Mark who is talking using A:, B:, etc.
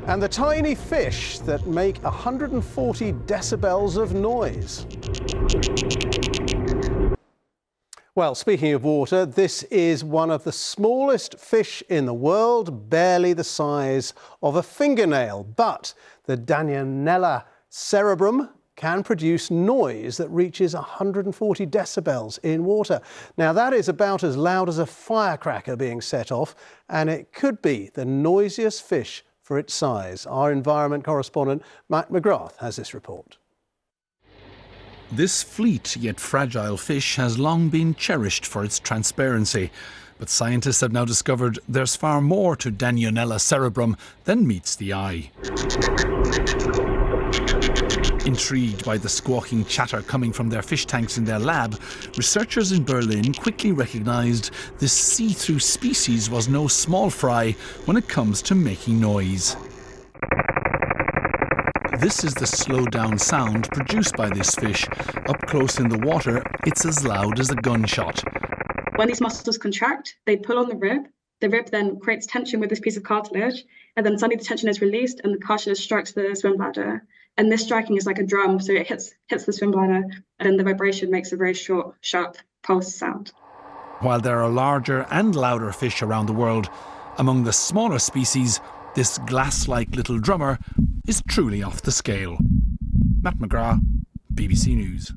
A: And the tiny fish that make 140 decibels of noise. Well, speaking of water, this is one of the smallest fish in the world, barely the size of a fingernail. But the Danionella cerebrum can produce noise that reaches 140 decibels in water. Now, that is about as loud as a firecracker being set off, and it could be the noisiest fish for its size. Our environment correspondent, Matt McGrath, has this report.
B: This fleet yet fragile fish has long been cherished for its transparency. But scientists have now discovered there's far more to Danionella cerebrum than meets the eye. Intrigued by the squawking chatter coming from their fish tanks in their lab, researchers in Berlin quickly recognised this see-through species was no small fry when it comes to making noise. This is the slowed-down sound produced by this fish. Up close in the water, it's as loud as a gunshot.
C: When these muscles contract, they pull on the rib. The rib then creates tension with this piece of cartilage, and then suddenly the tension is released and the cartilage strikes the swim bladder. And this striking is like a drum, so it hits the swim bladder, and then the vibration makes a very short, sharp pulse sound.
B: While there are larger and louder fish around the world, among the smaller species, this glass-like little drummer is truly off the scale. Matt McGrath, BBC News.